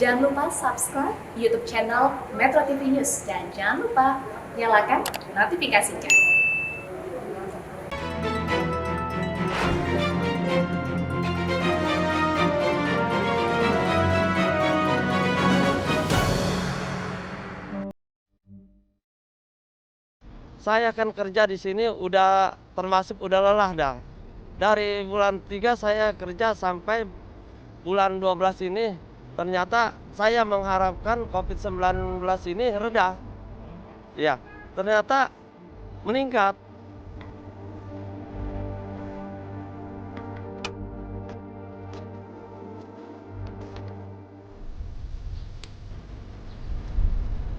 Jangan lupa subscribe YouTube channel Metro TV News dan jangan lupa nyalakan notifikasinya. Saya kan kerja di sini udah termasuk udah lelah dah. Dari bulan 3 saya kerja sampai bulan 12 ini. Ternyata saya mengharapkan COVID-19 ini reda. Ya, ternyata meningkat.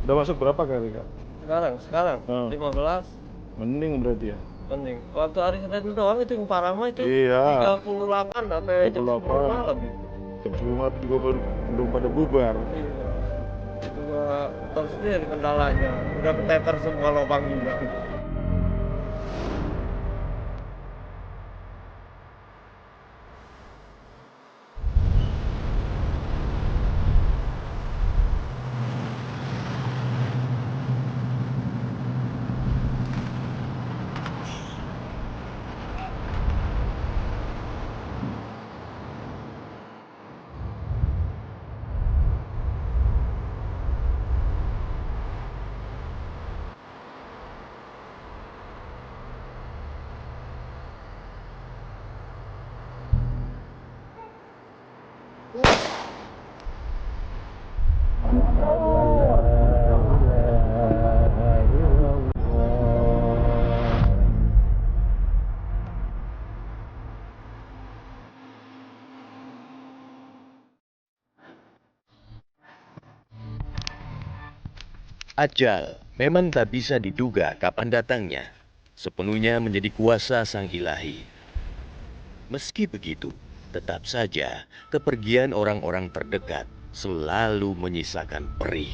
Udah masuk berapa kali, Kak? Sekarang 15 Mending berarti ya? penting. Waktu hari Senin doang itu yang parah mah itu Iya. 38 sampai jam 10 malam. Jam 10 malam juga belum pada bubar. Iya. Itu terus sendiri kendalanya. Udah keteter semua lubang juga. Ajal memang tak bisa diduga kapan datangnya, sepenuhnya menjadi kuasa Sang Ilahi. Meski begitu, tetap saja kepergian orang-orang terdekat selalu menyisakan perih.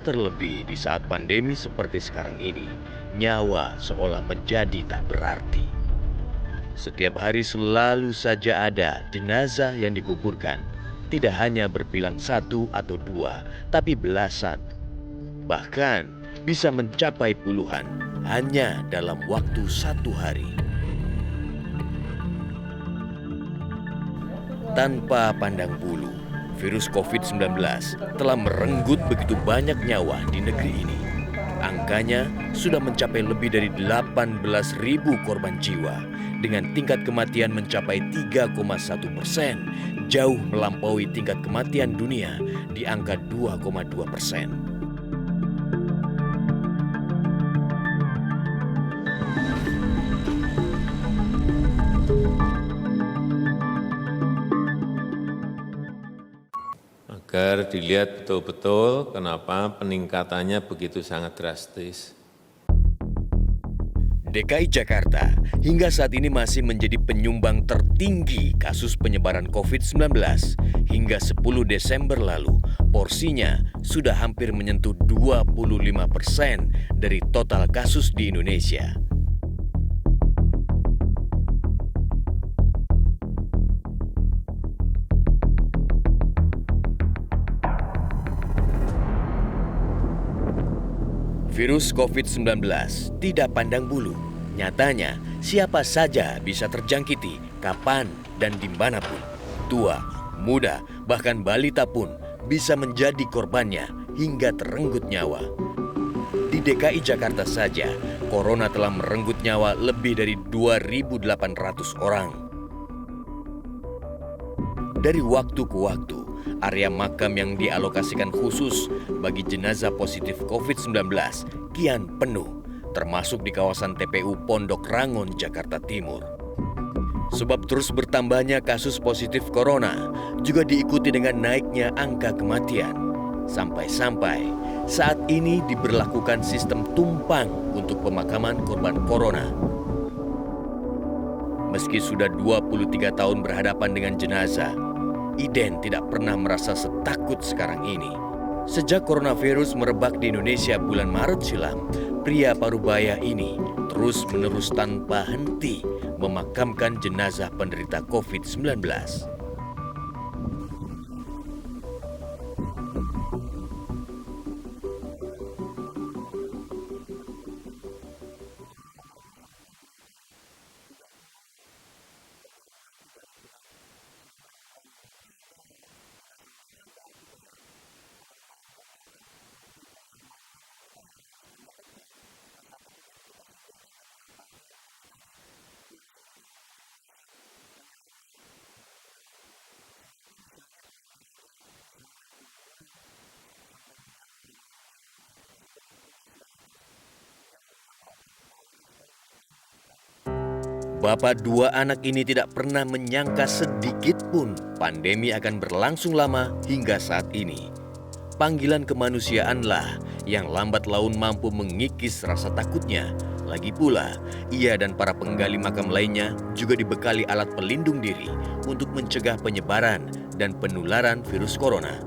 Terlebih di saat pandemi seperti sekarang ini, nyawa seolah menjadi tak berarti. Setiap hari selalu saja ada jenazah yang dikuburkan, tidak hanya berbilang 1 atau 2, tapi belasan. Bahkan bisa mencapai puluhan hanya dalam waktu 1 hari. Tanpa pandang bulu, virus COVID-19 telah merenggut begitu banyak nyawa di negeri ini. Angkanya sudah mencapai lebih dari 18.000 korban jiwa dengan tingkat kematian mencapai 3,1%, jauh melampaui tingkat kematian dunia di angka 2,2%. Agar dilihat betul-betul kenapa peningkatannya begitu sangat drastis. DKI Jakarta hingga saat ini masih menjadi penyumbang tertinggi kasus penyebaran COVID-19. Hingga 10 Desember lalu, porsinya sudah hampir menyentuh 25% dari total kasus di Indonesia. Virus COVID-19 tidak pandang bulu. Nyatanya, siapa saja bisa terjangkiti, kapan dan dimanapun. Tua, muda, bahkan balita pun bisa menjadi korbannya hingga terenggut nyawa. Di DKI Jakarta saja, corona telah merenggut nyawa lebih dari 2.800 orang. Dari waktu ke waktu, area makam yang dialokasikan khusus bagi jenazah positif COVID-19 kian penuh, termasuk di kawasan TPU Pondok Rangon, Jakarta Timur. Sebab terus bertambahnya kasus positif corona juga diikuti dengan naiknya angka kematian. Sampai-sampai saat ini diberlakukan sistem tumpang untuk pemakaman korban corona. Meski sudah 23 tahun berhadapan dengan jenazah, Iden tidak pernah merasa setakut sekarang ini. Sejak coronavirus merebak di Indonesia bulan Maret silam, pria parubaya ini terus-menerus tanpa henti memakamkan jenazah penderita COVID-19. Bapak dua anak ini tidak pernah menyangka sedikit pun pandemi akan berlangsung lama hingga saat ini. Panggilan kemanusiaanlah yang lambat laun mampu mengikis rasa takutnya. Lagi pula, ia dan para penggali makam lainnya juga dibekali alat pelindung diri untuk mencegah penyebaran dan penularan virus corona.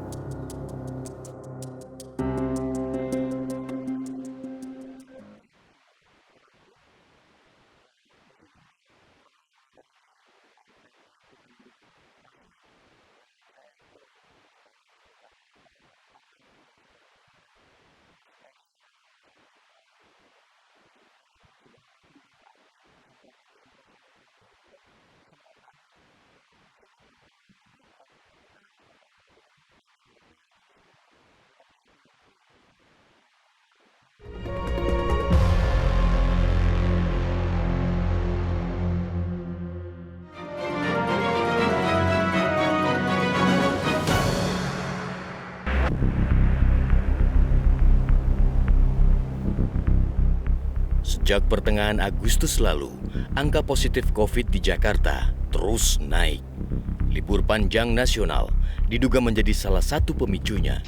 Sejak pertengahan Agustus lalu, angka positif COVID di Jakarta terus naik. Libur panjang nasional diduga menjadi salah satu pemicunya.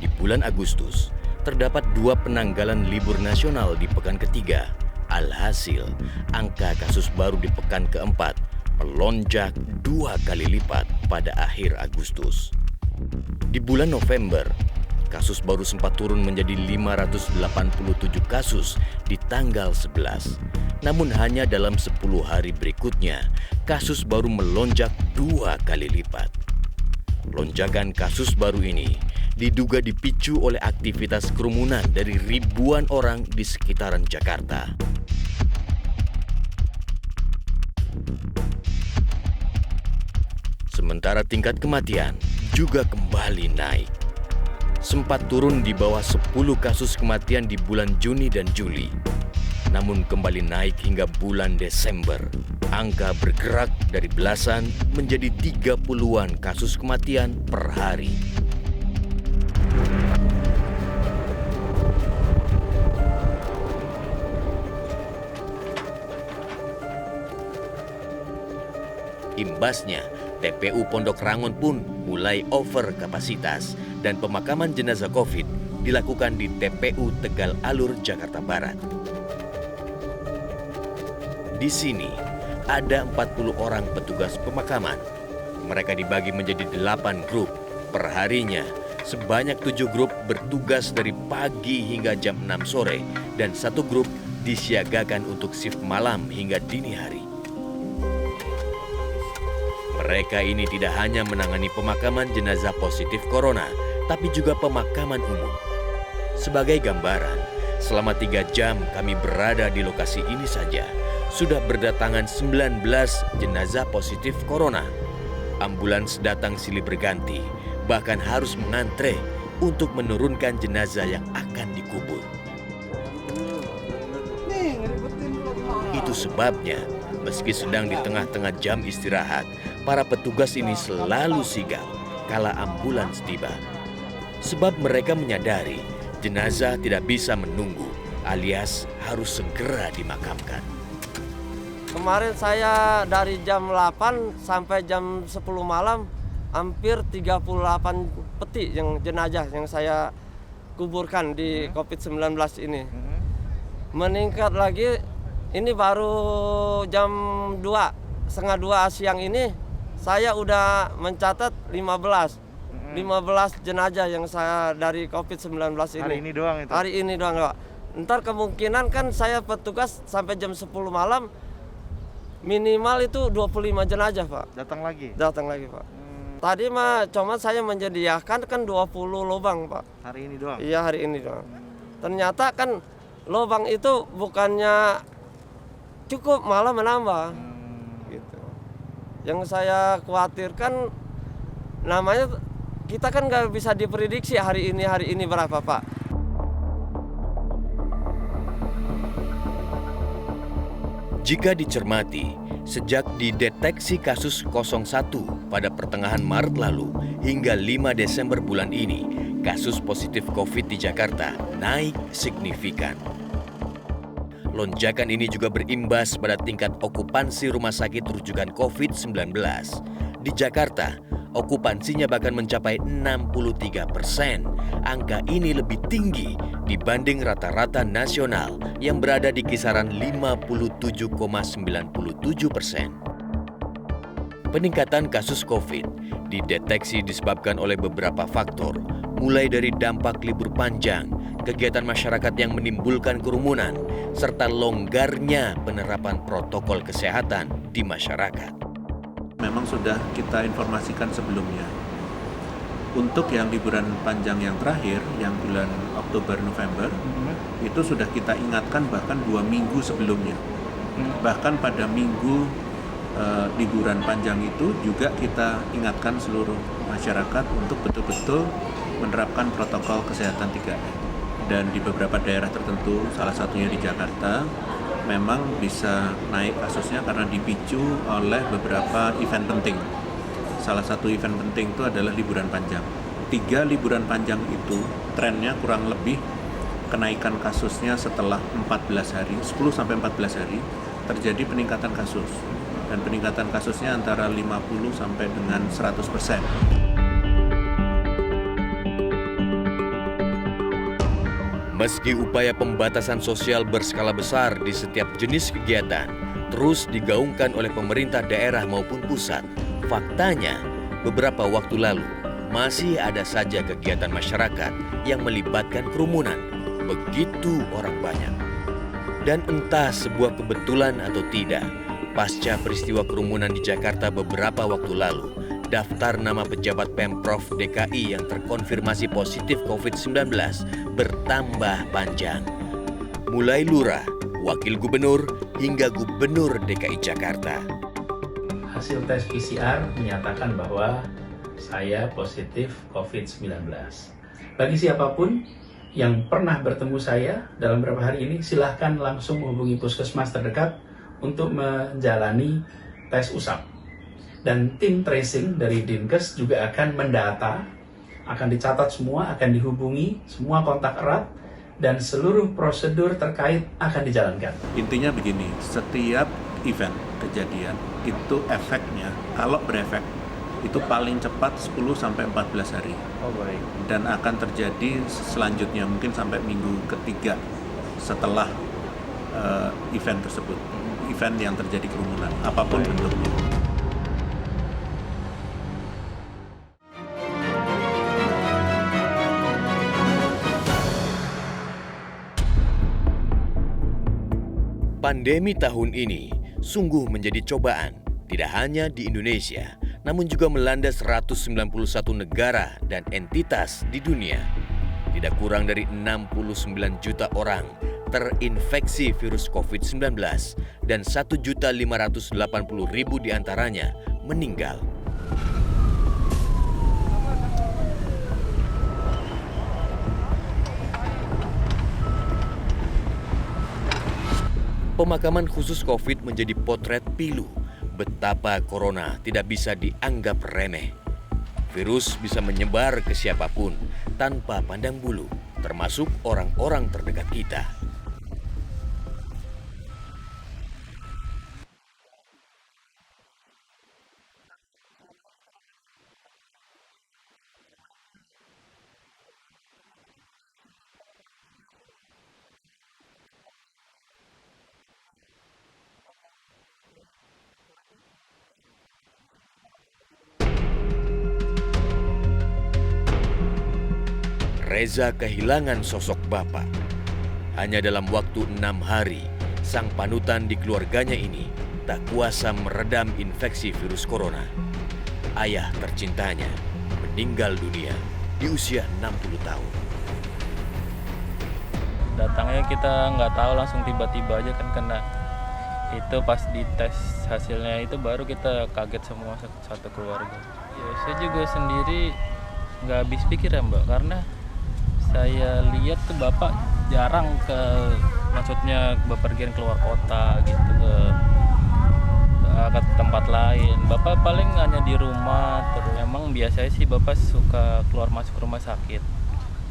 Di bulan Agustus, terdapat 2 penanggalan libur nasional di pekan ketiga. Alhasil, angka kasus baru di pekan keempat melonjak 2 kali lipat pada akhir Agustus. Di bulan November, kasus baru sempat turun menjadi 587 kasus di tanggal 11. Namun hanya dalam 10 hari berikutnya, kasus baru melonjak 2 kali lipat. Lonjakan kasus baru ini diduga dipicu oleh aktivitas kerumunan dari ribuan orang di sekitaran Jakarta. Sementara tingkat kematian juga kembali naik. Sempat turun di bawah 10 kasus kematian di bulan Juni dan Juli. Namun kembali naik hingga bulan Desember. Angka bergerak dari belasan menjadi 30-an kasus kematian per hari. Imbasnya, TPU Pondok Rangon pun mulai over kapasitas dan pemakaman jenazah COVID dilakukan di TPU Tegal Alur, Jakarta Barat. Di sini ada 40 orang petugas pemakaman. Mereka dibagi menjadi 8 grup. Perharinya, sebanyak 7 grup bertugas dari pagi hingga jam 6 sore dan 1 grup disiagakan untuk shift malam hingga dini hari. Mereka ini tidak hanya menangani pemakaman jenazah positif corona, tapi juga pemakaman umum. Sebagai gambaran, selama 3 jam kami berada di lokasi ini saja, sudah berdatangan 19 jenazah positif corona. Ambulans datang silih berganti, bahkan harus mengantre untuk menurunkan jenazah yang akan dikubur. Itu sebabnya, meski sedang di tengah-tengah jam istirahat, para petugas ini selalu sigap kala ambulans tiba. Sebab mereka menyadari jenazah tidak bisa menunggu, alias harus segera dimakamkan. Kemarin saya dari jam 8 sampai jam 10 malam, hampir 38 peti yang jenazah yang saya kuburkan di COVID-19 ini. Meningkat lagi, ini baru jam 2, setengah 2 siang ini, saya udah mencatat 15 jenazah yang saya dari COVID-19 ini. Hari ini doang itu? Hari ini doang, Pak. Ntar kemungkinan kan saya petugas sampai jam 10 malam, minimal itu 25 jenazah, Pak. Datang lagi? Datang lagi, Pak. Tadi mah cuma saya menyediakan kan 20 lubang, Pak. Hari ini doang? Iya, hari ini doang. Ternyata kan lubang itu bukannya cukup, malah menambah. Gitu. Yang saya khawatirkan namanya kita kan nggak bisa diprediksi hari ini berapa, Pak. Jika dicermati, sejak dideteksi kasus 01 pada pertengahan Maret lalu hingga 5 Desember bulan ini, kasus positif COVID di Jakarta naik signifikan. Lonjakan ini juga berimbas pada tingkat okupansi rumah sakit rujukan COVID-19. Di Jakarta, okupansinya bahkan mencapai 63%. Angka ini lebih tinggi dibanding rata-rata nasional yang berada di kisaran 57,97%. Peningkatan kasus COVID dideteksi disebabkan oleh beberapa faktor, mulai dari dampak libur panjang, kegiatan masyarakat yang menimbulkan kerumunan, serta longgarnya penerapan protokol kesehatan di masyarakat. Memang sudah kita informasikan sebelumnya. Untuk yang liburan panjang yang terakhir, yang bulan Oktober-November, itu sudah kita ingatkan bahkan 2 minggu sebelumnya. Bahkan pada minggu liburan panjang itu juga kita ingatkan seluruh masyarakat untuk betul-betul menerapkan protokol kesehatan 3M. Dan di beberapa daerah tertentu, salah satunya di Jakarta, memang bisa naik kasusnya karena dipicu oleh beberapa event penting. Salah satu event penting itu adalah liburan panjang. 3 liburan panjang itu trennya kurang lebih kenaikan kasusnya setelah 14 hari, 10-14 hari terjadi peningkatan kasus. Dan peningkatan kasusnya antara 50 sampai dengan 100%. Meski upaya pembatasan sosial berskala besar di setiap jenis kegiatan terus digaungkan oleh pemerintah daerah maupun pusat, faktanya beberapa waktu lalu masih ada saja kegiatan masyarakat yang melibatkan kerumunan begitu orang banyak. Dan entah sebuah kebetulan atau tidak, pasca peristiwa kerumunan di Jakarta beberapa waktu lalu, daftar nama pejabat Pemprov DKI yang terkonfirmasi positif COVID-19 bertambah panjang. Mulai lurah, wakil gubernur, hingga gubernur DKI Jakarta. Hasil tes PCR menyatakan bahwa saya positif COVID-19. Bagi siapapun yang pernah bertemu saya dalam beberapa hari ini, silahkan langsung menghubungi puskesmas terdekat untuk menjalani tes usap. Dan tim tracing dari Dinkes juga akan mendata, akan dicatat semua, akan dihubungi semua kontak erat, dan seluruh prosedur terkait akan dijalankan. Intinya begini, setiap event kejadian itu efeknya, kalau berefek, itu paling cepat 10-14 hari. Oh baik. Dan akan terjadi selanjutnya mungkin sampai minggu ketiga setelah event tersebut. Event yang terjadi kerumunan, apapun bentuknya. Pandemi tahun ini sungguh menjadi cobaan, tidak hanya di Indonesia, namun juga melanda 191 negara dan entitas di dunia. Tidak kurang dari 69 juta orang terinfeksi virus COVID-19 dan 1.580.000 diantaranya meninggal. Pemakaman khusus COVID menjadi potret pilu betapa corona tidak bisa dianggap remeh. Virus bisa menyebar ke siapapun tanpa pandang bulu, termasuk orang-orang terdekat kita. Reza kehilangan sosok bapak. Hanya dalam waktu 6 hari, sang panutan di keluarganya ini tak kuasa meredam infeksi virus corona. ayah tercintanya, meninggal dunia di usia 60 tahun. Datangnya kita nggak tahu, langsung tiba-tiba aja kan kena. Itu pas dites hasilnya itu baru kita kaget semua satu keluarga. Ya, saya juga sendiri nggak habis pikir ya Mbak, karena saya lihat tuh Bapak jarang maksudnya bepergian keluar kota gitu ke tempat lain. Bapak paling hanya di rumah terus. Emang biasanya sih Bapak suka keluar masuk rumah sakit.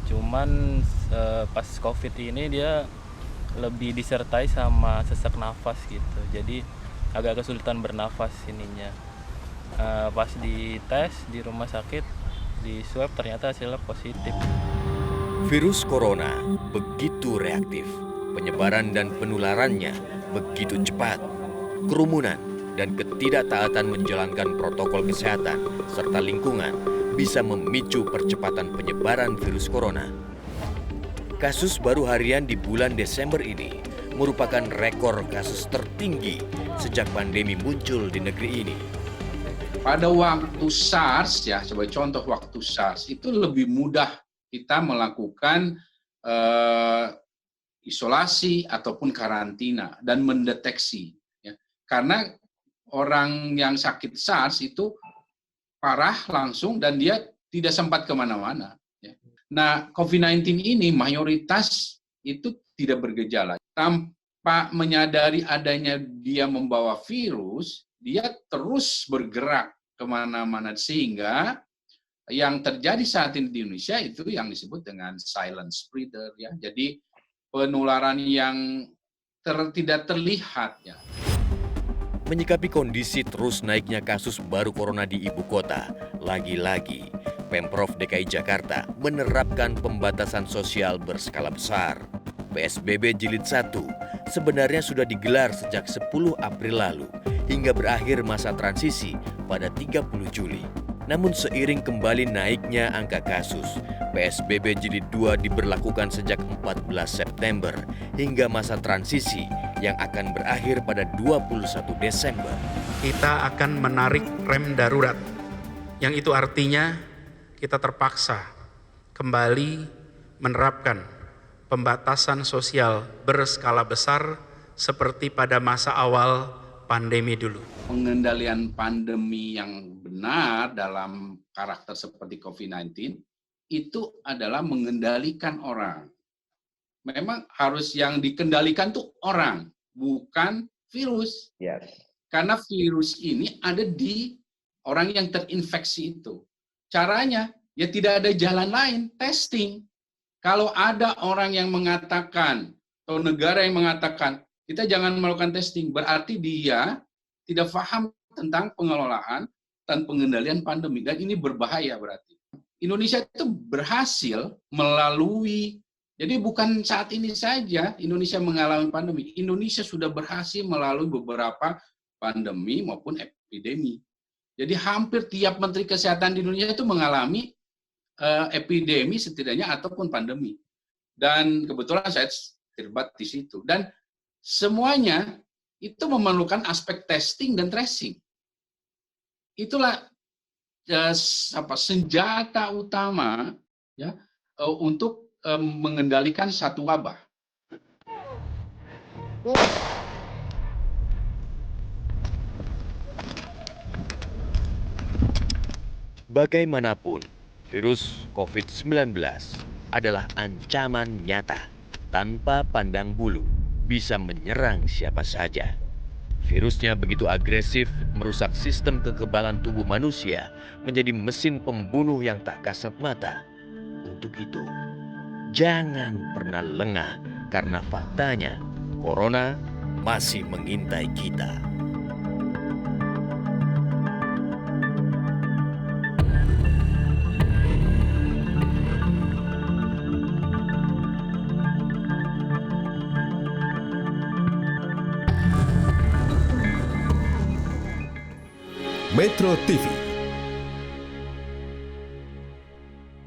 Cuman pas COVID ini dia lebih disertai sama sesak nafas gitu. Jadi agak kesulitan bernafas ininya. Pas dites di rumah sakit, di swab ternyata hasilnya positif. Virus corona begitu reaktif, penyebaran dan penularannya begitu cepat. Kerumunan dan ketidaktaatan menjalankan protokol kesehatan serta lingkungan bisa memicu percepatan penyebaran virus corona. Kasus baru harian di bulan Desember ini merupakan rekor kasus tertinggi sejak pandemi muncul di negeri ini. Pada waktu SARS ya, sebagai contoh waktu SARS itu lebih mudah kita melakukan isolasi ataupun karantina dan mendeteksi. Ya. Karena orang yang sakit SARS itu parah langsung dan dia tidak sempat kemana-mana. Ya. Nah, COVID-19 ini mayoritas itu tidak bergejala. Tanpa menyadari adanya dia membawa virus, dia terus bergerak kemana-mana sehingga yang terjadi saat ini di Indonesia itu yang disebut dengan silent spreader. Ya. Jadi penularan yang tidak terlihat. Ya. Menyikapi kondisi terus naiknya kasus baru corona di ibu kota, lagi-lagi Pemprov DKI Jakarta menerapkan pembatasan sosial berskala besar. PSBB Jilid 1 sebenarnya sudah digelar sejak 10 April lalu hingga berakhir masa transisi pada 30 Juli. Namun seiring kembali naiknya angka kasus, PSBB Jilid 2 diberlakukan sejak 14 September hingga masa transisi yang akan berakhir pada 21 Desember. Kita akan menarik rem darurat, yang itu artinya kita terpaksa kembali menerapkan pembatasan sosial berskala besar seperti pada masa awal pandemi dulu. Pengendalian pandemi yang benar dalam karakter seperti COVID-19 itu adalah mengendalikan orang. Memang harus yang dikendalikan tuh orang, bukan virus. Yes. Karena virus ini ada di orang yang terinfeksi itu. Caranya, ya tidak ada jalan lain, testing. Kalau ada orang yang mengatakan, atau negara yang mengatakan, kita jangan melakukan testing, berarti dia tidak paham tentang pengelolaan dan pengendalian pandemi. Dan ini berbahaya berarti. Indonesia itu berhasil melalui, jadi bukan saat ini saja Indonesia mengalami pandemi. Indonesia sudah berhasil melalui beberapa pandemi maupun epidemi. Jadi hampir tiap menteri kesehatan di Indonesia itu mengalami epidemi setidaknya ataupun pandemi. Dan kebetulan saya terlibat di situ. Dan semuanya itu memerlukan aspek testing dan tracing. Itulah senjata utama ya untuk mengendalikan satu wabah. Bagaimanapun, virus COVID-19 adalah ancaman nyata tanpa pandang bulu, bisa menyerang siapa saja. Virusnya begitu agresif, merusak sistem kekebalan tubuh manusia, menjadi mesin pembunuh yang tak kasat mata. Untuk itu, jangan pernah lengah, karena faktanya, corona masih mengintai kita. Metro TV